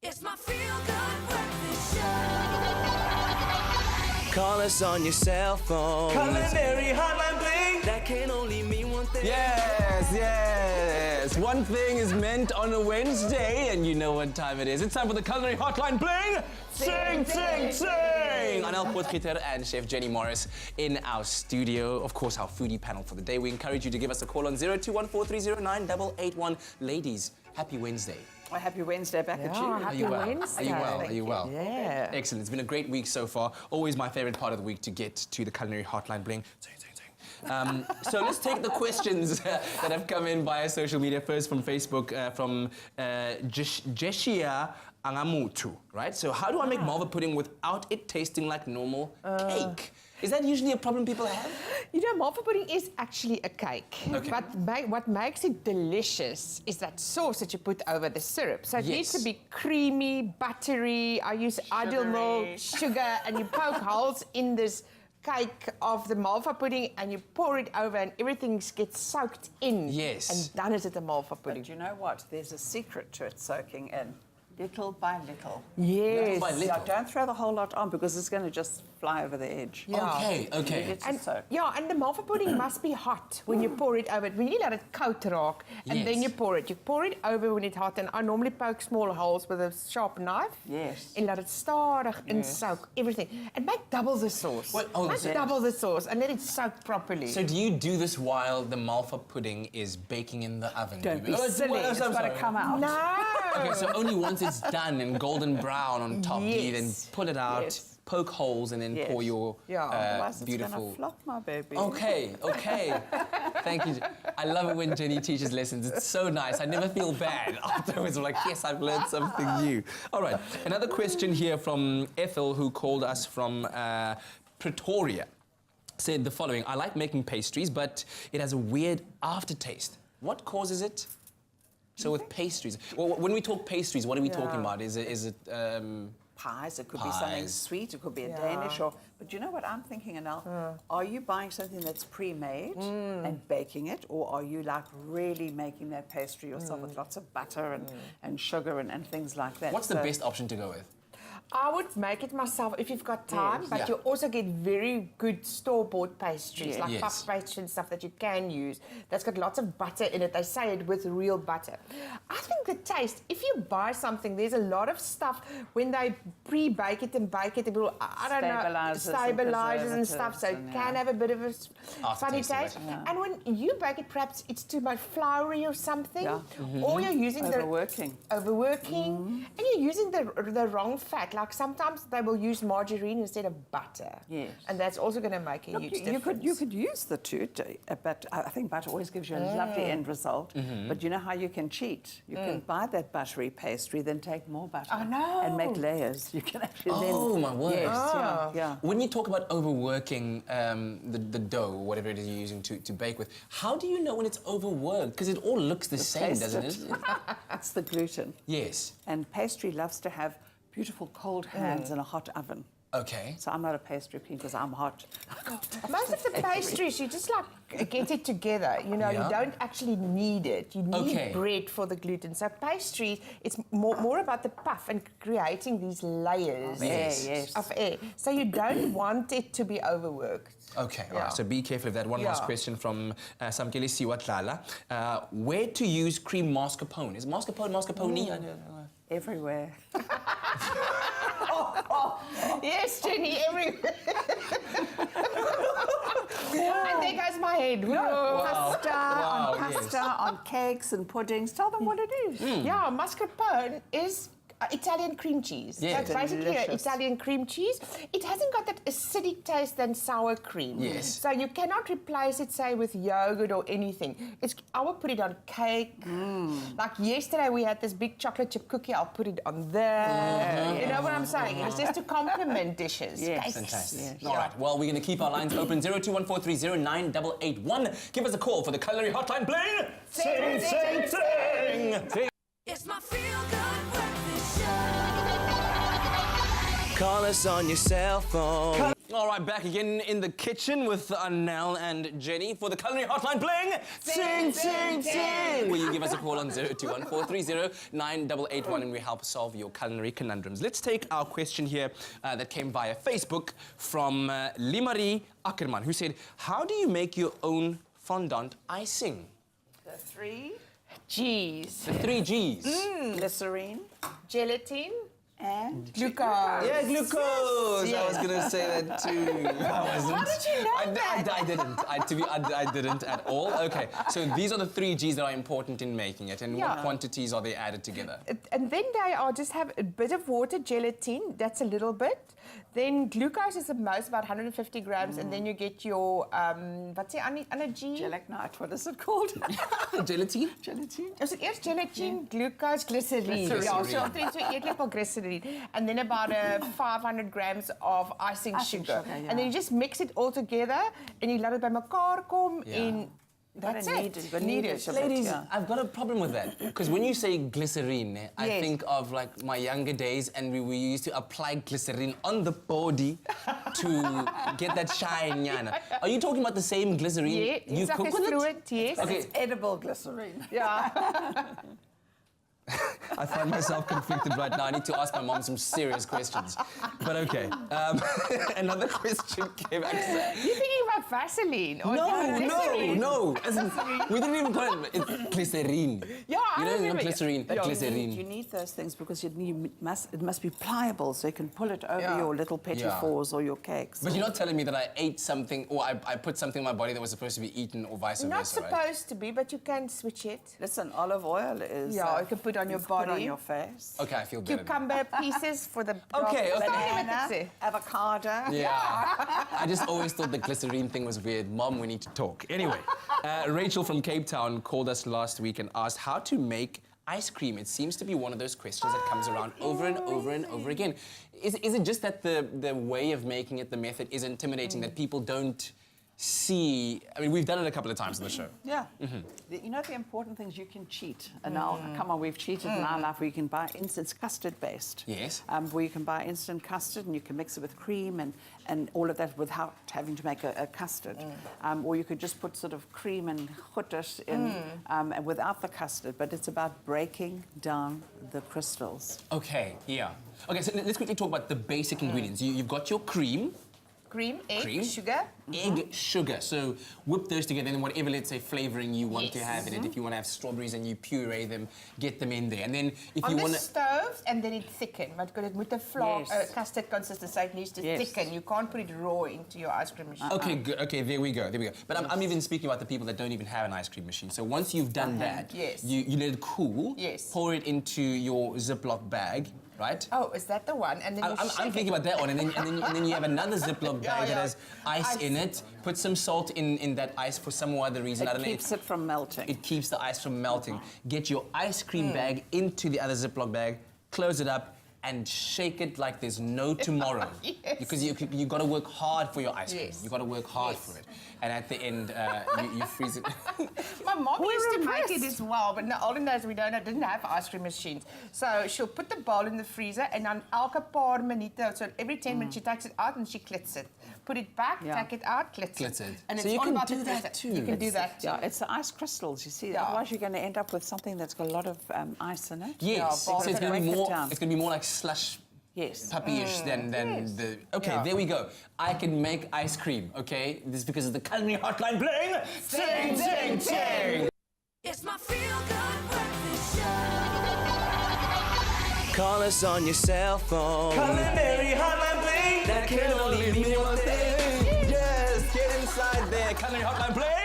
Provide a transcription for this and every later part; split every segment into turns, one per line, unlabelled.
It's my feel-good breakfast show.
Call us on your cell phone.
Culinary Hotline bling.
That can only mean one thing.
Yes. One thing is meant on a Wednesday, and you know what time it is. It's time for the Culinary Hotline bling. Sing, sing, sing. Anel Potgieter and Chef Jenny Morris in our studio. Of course, our foodie panel for the day. We encourage you to give us a call on 0214309881. Ladies, happy Wednesday.
A happy Wednesday back at you.
Are you well?
Wednesday.
Are you well? Are you well?
Yeah.
Excellent. It's been a great week so far. Always my favorite part of the week to get to the Culinary Hotline bling. Sing, sing, sing. So let's take the questions that have come in via social media. First from Facebook, from Jeshia Angamutu, right? So how do I make malva pudding without it tasting like normal cake? Is that usually a problem people have?
You know, malva pudding is actually a cake.
Okay.
But what makes it delicious is that sauce that you put over the syrup. So it needs to be creamy, buttery. I use ideal milk, sugar, and you poke holes in this cake of the malva pudding and you pour it over and everything gets soaked in.
Yes.
And done is it a malva pudding.
But you know what? There's a secret to it soaking in. Little by little.
Yes.
Little by little.
Yeah, don't throw the whole lot on because it's going to just fly over the edge.
Yeah.
Okay, okay.
It's
And,
soak.
yeah, and the malva pudding must be hot when you pour it over it. When you let it coat rock and then
Yes.
you pour it. You pour it over when it's hot, and I normally poke small holes with a sharp knife.
Yes.
And let it stadig and soak everything. And make double the sauce.
What? Oh,
make
so-
double the sauce and let it soak properly.
So do you do this while the malva pudding is baking in the oven?
Don't be
Oh,
silly.
I'm
It's got to
sorry.
come out.
no.
Okay, so only once it's done and golden brown on top, do you then
Yes.
pull it out,
Yes.
poke holes, and then
Yes.
pour your
Otherwise it's
beautiful...
going to flop, my baby.
Okay, okay. Thank you. I love it when Jenny teaches lessons. It's so nice. I never feel bad afterwards. I'm like, yes, I've learned something new. All right, another question here from Ethel, who called us from Pretoria. Said the following: I like making pastries, but it has a weird aftertaste. What causes it? So with pastries, well, when we talk pastries, what are we talking about? Is it
Pies, it could be something
Pies.
sweet, it could be a Danish, but you know what I'm thinking, Anel? Are you buying something that's pre-made and baking it, or are you like really making that pastry yourself with lots of butter and sugar and things like that?
what's the best option to go with?
I would make it myself if you've got time,
Yes.
but
Yeah.
you also get very good store-bought pastries,
Yes.
like
Yes.
puff pastry and stuff that you can use. That's got lots of butter in it. They say it with real butter. I think the taste, if you buy something, there's a lot of stuff when they pre-bake it and bake it, it will, I don't know, stabilizes and stuff, so it
preservatives
can have a bit of a funny
Aftertaste of
taste.
it.
Yeah.
And when you bake it, perhaps it's too much floury or something,
Yeah.
or you're using
Overworking.
and you're using the wrong fat. Like sometimes they will use margarine instead of butter.
Yes.
And that's also going to make a huge difference.
You could use the two, but I think butter always gives you a lovely end result. But you know how you can cheat? You can buy that buttery pastry, then take more butter.
Oh, no.
And make layers. You can actually then...
Oh, my word.
Yes, yeah.
When you talk about overworking the dough, or whatever it is you're using to bake with, how do you know when it's overworked? Because it all looks the same,
Taste
doesn't
it.
it?
It's the gluten.
Yes.
And pastry loves to have beautiful cold hands in a hot oven.
Okay.
So I'm not a pastry queen because I'm hot.
Most of the pastries, you just like get it together. You know,
Yeah.
you don't actually need it. You need
Okay.
bread for the gluten. So pastries, it's more about the puff and creating these layers
Yes.
Yes.
of air. So you don't want it to be overworked.
Okay, all
Yeah.
right, so be careful of that. One last
Yeah.
question from Samkeli Siwatlala. Where to use cream mascarpone? Is mascarpone? I don't know.
Everywhere.
Yes, Jenny, everywhere. And there goes my head.
Pasta,
Wow,
on
yes.
pasta, on cakes and puddings. Tell them what it is.
Yeah, mascarpone is Italian cream cheese.
Yeah.
So it's basically an
Delicious.
Italian cream cheese. It hasn't got that acidic taste than sour cream.
Yes.
So you cannot replace it, say, with yogurt or anything. I will put it on cake. Like yesterday, we had this big chocolate chip cookie. I'll put it on there. You know what I'm saying? It's just to complement dishes.
Yes.
Cakes.
Fantastic.
Yes.
All right, well, we're going to keep our lines open. 0214309881. Give us a call for the Culinary Hotline bling.
Sing, sing,
sing.
It's my feel-good breakfast show.
Call us on your cell phone.
All right, back again in the kitchen with Anel and Jenny for the Culinary Hotline playing Ting Ting Ting. Will you give us a call on 0214309881 and we help solve your culinary conundrums. Let's take our question here that came via Facebook from Limari Ackerman, who said, how do you make your own fondant icing?
The 3
G's.
The 3 G's.
glycerine
Gelatin.
and
Glucose.
Yeah, glucose.
Yes.
I was going to say that too. I wasn't.
How did you know that?
I didn't. I didn't at all. Okay, so these are the 3 G's that are important in making it, and what
Yeah.
quantities are they added together?
And then they are just have a bit of water, gelatin, that's a little bit. Then glucose is the most, about 150 grams, and then you get your, what's the other G?
gelatinite. What is it called?
Gelatine?
Gelatine.
Is it eerst gelatin, glucose, glycerine? Ja, so omtrent so eetlepel glycerine. And then about 500 grams of icing sugar.
sugar, yeah.
And then you just mix it all together and you laat dit by mekaar kom en that's it.
Need it.
Ladies,
Yeah.
I've got a problem with that. Because when you say glycerine, I
Yes.
think of like my younger days and we used to apply glycerine on the body to get that shine, Yana. Are you talking about the same glycerine
Yeah,
you
it's like
cook
a
with
fluid,
it?
yes.
Okay.
It's edible glycerine.
Yeah.
I find myself conflicted right now. I need to ask my mom some serious questions. But okay. Another question came out.
You're thinking about Vaseline or glycerine?
No. We didn't even call it. It's glycerine.
Yeah, I
You know,
remember.
not glycerine,
Yeah.
glycerine.
You need those things because it must be pliable, so you can pull it over
Yeah.
your little petit
Yeah.
fours or your cakes.
But you're not telling me that I ate something or I put something in my body that was supposed to be eaten or vice
Not
versa, right?
supposed to be, but you can switch it.
Listen, olive oil is.
Yeah, you can put on your
Put on
body.
your face.
Okay, I feel better.
Cucumber pieces for the
Okay, okay.
Banana, avocado.
Yeah. I just always thought the glycerine thing was weird. Mom, we need to talk. Anyway, Rachel from Cape Town called us last week and asked how to make ice cream. It seems to be one of those questions that comes around over and over and over again. Is it just that the way of making it, the method, is intimidating, that people don't see? I mean, we've done it a couple of times on the show.
Yeah. You know, the important thing is you can cheat. And now, come on, we've cheated in our life where you can buy instant custard based.
Yes.
Where you can buy instant custard and you can mix it with cream and all of that without having to make a custard. Or you could just put sort of cream and chutters in and without the custard. But it's about breaking down the crystals.
Okay, yeah. Okay, so let's quickly talk about the basic ingredients. You've got your cream,
Cream, egg,
Cream.
sugar.
egg, sugar. So whip those together and whatever, let's say, flavoring you want to have in it. If you want to have strawberries and you puree them, get them in there. And then if
On
you
the
want to...
stove and then it thicken. Want it moet 'n flour,
Yes.
custard consistency. It needs to
Yes.
thicken. You can't put it raw into your ice cream machine.
Okay, good. Okay, there we go. But I'm even speaking about the people that don't even have an ice cream machine. So once you've done that,
Yes.
you let it cool,
Yes.
pour it into your Ziploc bag, right?
Oh, is that the one? And then you
I'm
shake
thinking
it.
about that one, and then you have another Ziploc bag that has ice in it. Put some salt in that ice for some other reason. I
It
don't know.
keeps it from melting.
It keeps the ice from melting. Get your ice cream bag into the other Ziploc bag, close it up, and shake it like there's no tomorrow.
Yes.
Because you got to work hard for your ice cream.
Yes.
You got to work hard
Yes.
for it. And at the end, you freeze it.
My mom
We're
used to make
impressed.
it as well, but in the olden days we didn't have ice cream machines. So she'll put the bowl in the freezer and then elke paar minute, so every 10 minutes she takes it out and she klits it. Put it back,
Yeah.
take it out, klits
Klits it.
And
So
it's
you
all
can
about
do
the
that
taste.
too.
You can do that too.
Yeah, it's the ice crystals, you see.
Yeah.
Otherwise, you're going to end up with something that's got a lot of ice in it.
Yes,
Yeah,
so it's going
break
to
it
be more.
down.
It's going to be more like slush
Yes.
puppyish than
Yes.
the... Okay,
Yeah.
there we go. I can make ice cream, okay? This is because of the Culinary Hotline playing... Ting, ting, ting!
It's my feel-good breakfast show.
Call us on your cell phone.
Culinary Hotline playing... That can only mean one thing. Yes, get inside there. Culinary Hotline playing...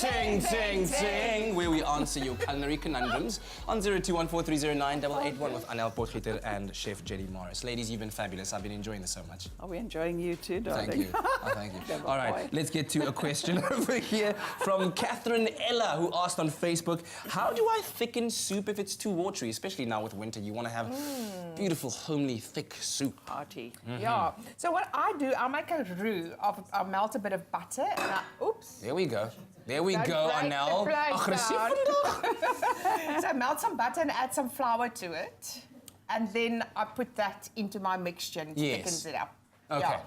Ting, ting, ting! Where we answer your culinary conundrums on 0214309881 with Anel Potgieter and Chef Jenny Morris. Ladies, you've been fabulous. I've been enjoying this so much.
Are we enjoying you too, darling?
Thank you. Oh, thank you.
Never
All right,
quite.
let's get to a question over here from Catherine Ella, who asked on Facebook, how do I thicken soup if it's too watery? Especially now with winter, you want to have beautiful, homely, thick soup.
Party.
Yeah. So what I do, I'll make a roux. I'll melt a bit of butter and oops.
There we go. There we
Don't
go,
break
Anel.
the plate
Aggressief
down.
vandaag.
So melt some butter and add some flour to it. And then I put that into my mixture and it
Yes.
thickens it up.
Okay.
Yeah.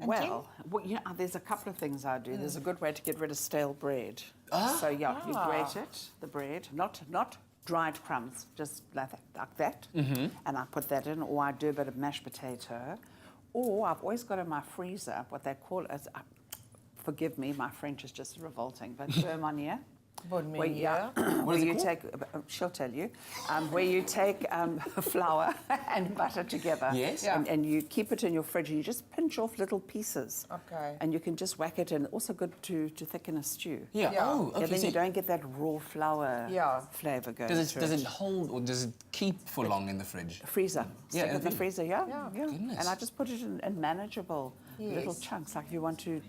Well, there's a couple of things I do. There's a good way to get rid of stale bread. So you grate it, the bread, not dried crumbs, just like that. And I put that in, or I do a bit of mashed potato, or I've always got in my freezer what they call as. Forgive me, my French is just revolting, but beurre where you take, she'll tell you, where you take flour and butter together.
Yes.
And you keep it in your fridge and you just pinch off little pieces.
Okay.
And you can just whack it in. Also good to thicken a stew.
Yeah. Oh, okay.
Yeah, then
So
you don't get that raw flour flavour going.
does it hold or does it keep for long in the fridge?
Freezer. Stick it in the freezer, yeah.
Goodness.
And I just put it in manageable little chunks. Like you want to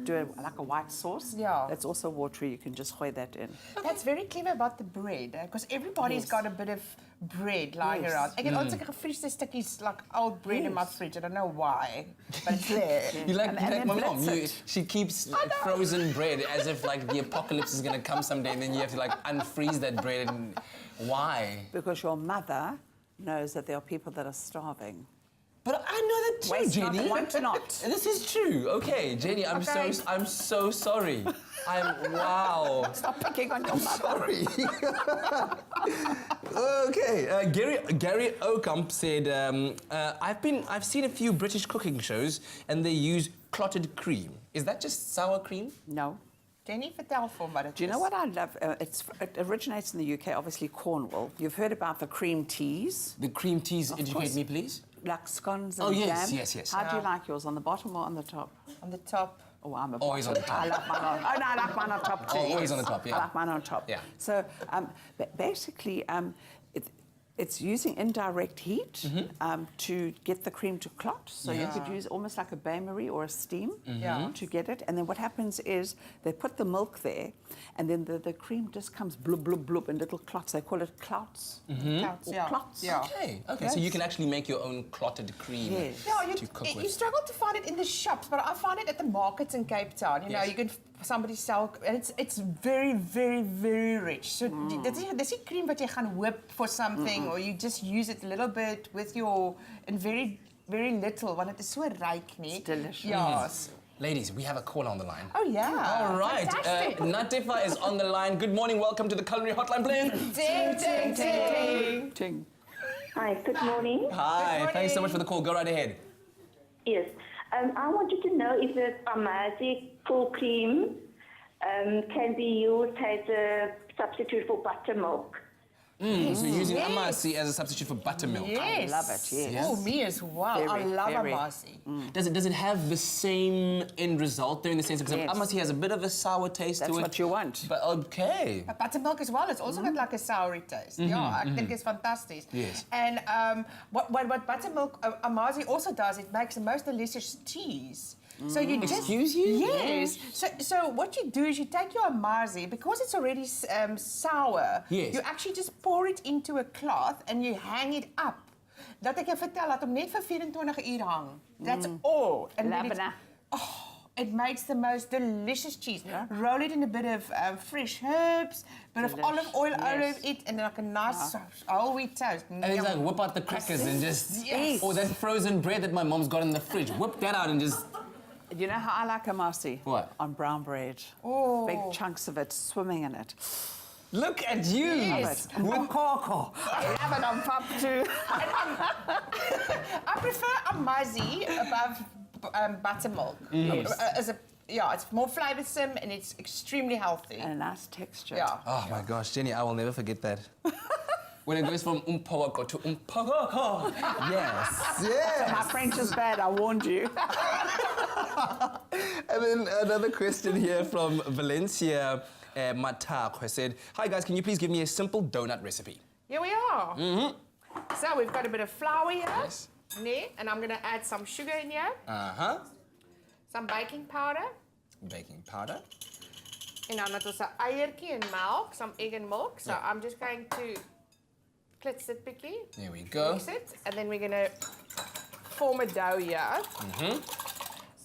do it like a white sauce.
Yeah.
That's also watery. You can just weigh that in.
That's very clever about the bread, because everybody's got a bit of bread lying around. I get also gefriesde stukkies like old bread in my fridge. I don't know why, but it's there.
You like
then
my mom.
blitz it.
She keeps frozen bread as if like the apocalypse is going to come someday, and then you have to like unfreeze that bread. And why?
Because your mother knows that there are people that are starving.
But I know that too,
Waste not,
Jenny.
want not.
This is true. Okay, Jenny, I'm so sorry. Wow.
Stop picking on your mother.
Sorry. Okay, Gary Okamp said, I've seen a few British cooking shows and they use clotted cream. Is that just sour cream?
No.
Jenny, vertel vir my.
Do you know what I love? It originates in the UK, obviously Cornwall. You've heard about the cream teas.
The cream teas, educate
course.
me, please.
Like scones and
Oh, yes,
jam.
yes.
How do you like yours, on the bottom or on the top?
On the top.
Oh, I'm a
Always on the top.
I like mine on. Oh no, I like mine on top too.
Oh, always
yes.
on the top, yeah.
I like mine on top.
Yeah.
So basically, it's using indirect heat to get the cream to clot. So you could use almost like a bain-marie or a steam to get it. And then what happens is they put the milk there, and then the cream just comes blub, blub, blub in little clots. They call it clouts.
Clouts,
Or clots.
Yeah.
Okay. So you can actually make your own clotted cream to cook with.
You struggle to find it in the shops, but I find it at the markets in Cape Town. You know, you can somebody sell, and it's very, very, very rich. So dis die cream wat jy gaan whip for something, or you just use it a little bit with your, and very, very little, want it is so ryk nie.
It's delicious.
Yes.
Ladies, we have a call on the line.
Oh yeah.
All right.
Fantastic.
Natifa is on the line. Good morning. Welcome to the Culinary Hotline, please.
Ding, ding, ding.
Ting.
Hi, good morning.
Hi. Thanks so much for the call. Go right ahead.
Yes. I wanted to know if the Amazi full cream can be used as a substitute for buttermilk.
So you're using amasi as a substitute for buttermilk.
Yes.
I love it, yes.
Oh, me as well. I love
very.
amasi.
Does it have the same end result there in the sense because
Yes.
amasi has a bit of a sour taste
That's
to it?
what you want.
But okay.
But buttermilk as well, it's also got like a sour taste. Yeah, I think it's fantastic.
Yes.
And what buttermilk, Amazi also does, it makes the most delicious cheese. So you just...
Excuse you?
Yes. So what you do is you take your Amazi, because it's already sour,
Yes.
you actually just pour it into a cloth and you hang it up. Dat ek jou vertel, laat hom net vir 24 uur hang. That's all. And then
Labana.
it makes the most delicious cheese. Roll it in a bit of fresh herbs, bit of olive oil over it, and like a nice whole wheat toast.
And it's like whip out the crackers and just...
Yes.
Or that frozen bread that my mom's got in the fridge. Whip that out and just...
You know how I like amasi?
What?
On brown bread.
Oh.
Big chunks of it swimming in it.
Look at you!
Yes.
Mokoko. I love it on pop too.
I prefer Amazi above buttermilk. It's more flavoursome and it's extremely healthy.
And a nice texture.
Yeah.
Oh my gosh, Jenny, I will never forget that. When it goes from umpogoko to umpogoko. Yes.
My French is bad, I warned you.
And then another question here from Valencia Matak, who said, "Hi guys, can you please give me a simple donut recipe?"
Here we are. So we've got a bit of flour here.
Yes.
And I'm going to add some sugar in here. Some baking powder.
Baking powder.
En dan met ons 'n eiertjie en melk, some egg and milk. So I'm just going to klits dit bietjie.
There we go.
Mix it, and then we're going to form a dough here.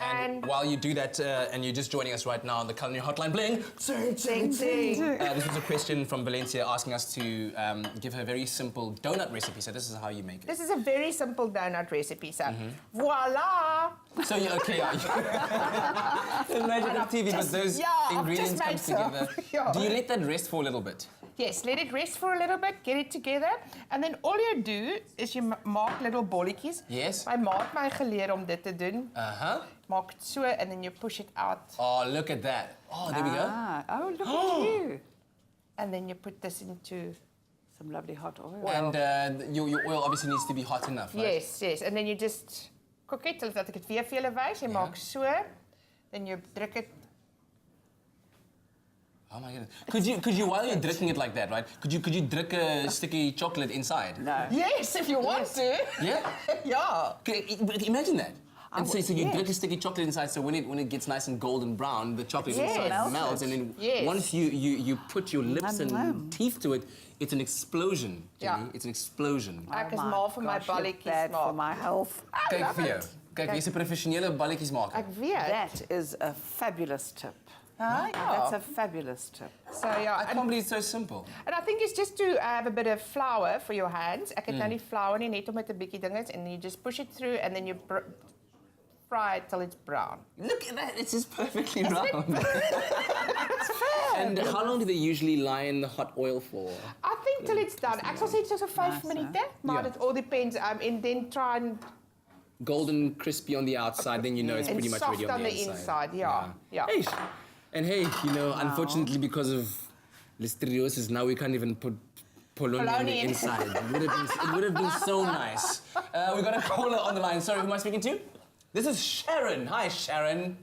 And while you do that, and you're just joining us right now on the Culinary Hotline, bling, this was a question from Valencia asking us to give her a very simple donut recipe. So this is how you make it.
This is a very simple donut recipe, so voila!
So yeah, okay, the magic of TV, but those ingredients come together. Do you let that rest for a little bit?
Yes, let it rest for a little bit, get it together, and then all you do is you maak little bolletjies.
Yes.
My ma het my geleer om dit te doen. Maak het so, and then you push it out.
Oh, look at that. Oh, there we go.
Oh, look at you.
And then you put this into...
Some lovely hot oil.
And your oil obviously needs to be hot enough, right?
Yes, yes. And then you just cook it, laat ek dit weer vir julle wys. Jy maak so, then you druk it.
Oh my goodness. Could you while you're drinking it like that, right? Could you drink a sticky chocolate inside?
No.
Yes, if you want to.
Yeah?
Yeah.
But imagine that. And so you
yes.
drink a sticky chocolate inside, so when it gets nice and golden brown, the chocolate
Yes.
inside melts, and then once you put your lips and teeth to it, it's an explosion, Jenny.
Yeah.
It's an explosion.
Ek is mal vir my balletjies
bad for
maak.
my health.
Kyk vir jou. Kyk, jy's 'n professionele balletjies maker.
Ek weet.
That is a fabulous tip.
Ja.
That's a fabulous tip.
So yeah,
I can't believe it's so simple.
and I think it's just to have a bit of flour for your hands. Ek het nou nie flour nie, net om met 'n bietjie dinges, and you just push it through, and then you fry it till it's brown.
Look at that, it's just perfectly round. And how long do they usually lie in the hot oil for?
I think till it's done. Ek sal sê so 5 minute, maar
Ja.
it all depends. And then try and
Golden, crispy on the outside, then you know it's
and
pretty much
soft
ready on the
inside. Yeah.
Hey, and hey, you know, unfortunately because of listeriosis, now we can't even put polony on the
Polony in.
inside. It would have been so nice. We got a caller on the line. Sorry, who am I speaking to? This is Sharon. Hi, Sharon.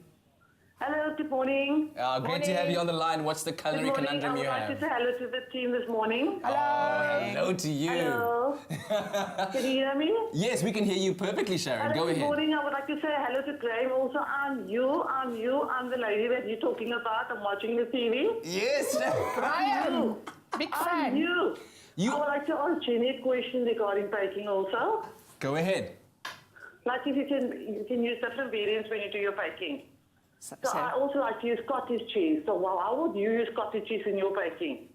Hello, good morning.
Great to have you on the line. What's the
Good
culinary
morning.
conundrum
I
you
would like
have?
to say hello to the team this morning.
Hello to you.
Hello. Can you hear me?
Yes, we can hear you perfectly, Sharon. Go
Good
ahead.
morning. I would like to say hello to Graham. Also, I'm the lady that you're talking about. I'm watching the TV.
Yes.
Brian, big fan.
You.
You-
I would like to ask Jenny a question regarding baking also.
Go ahead.
Like if you can use different variants when you do your baking. So I also like to use cottage cheese. So how would you use cottage cheese in your baking?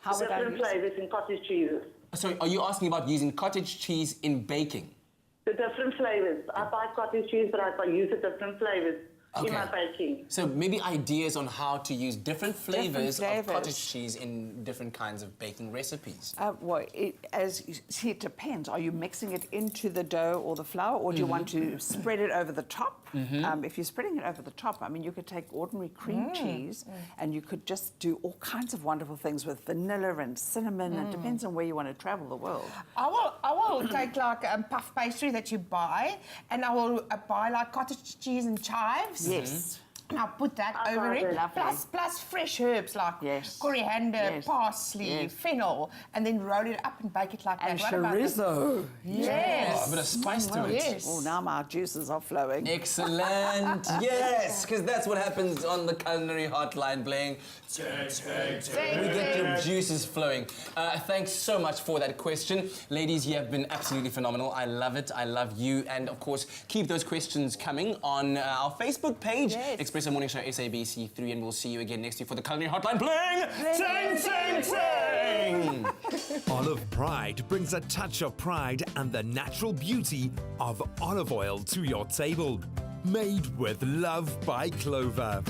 How would I
Different
use it?
flavors in cottage cheeses.
So are you asking about using cottage cheese in baking?
The different flavors. I buy cottage cheese, but I use the different flavors in my baking.
So maybe ideas on how to use different flavors of
flavors.
cottage cheese in different kinds of baking recipes.
Well, as you see, it depends. Are you mixing it into the dough or the flour, or do you want to spread it over the top? If you're spreading it over the top, I mean, you could take ordinary cream cheese and you could just do all kinds of wonderful things with vanilla and cinnamon. It depends on where you want to travel the world.
I will take like puff pastry that you buy, and I will buy like cottage cheese and chives.
Yes.
And I'll put that over it.
Lovely.
Plus fresh herbs like
Yes.
coriander,
Yes.
parsley,
Yes.
fennel, and then roll it up and bake it like
And
that. What about this?
chorizo.
Yes.
A bit of spice to it.
Yes.
Oh, now my juices are flowing.
Excellent. Yes, because that's what happens on the Culinary Hotline, Bling. We get your juices flowing. Thanks so much for that question. Ladies, you have been absolutely phenomenal. I love it. I love you. And of course, keep those questions coming on our Facebook page,
Yes.
Expresso Morning Show SABC3, and we'll see you again next week for the Culinary Hotline. Bling! Ting, ting, ting!
Olive Pride brings a touch of pride and the natural beauty of olive oil to your table. Made with love by Clover.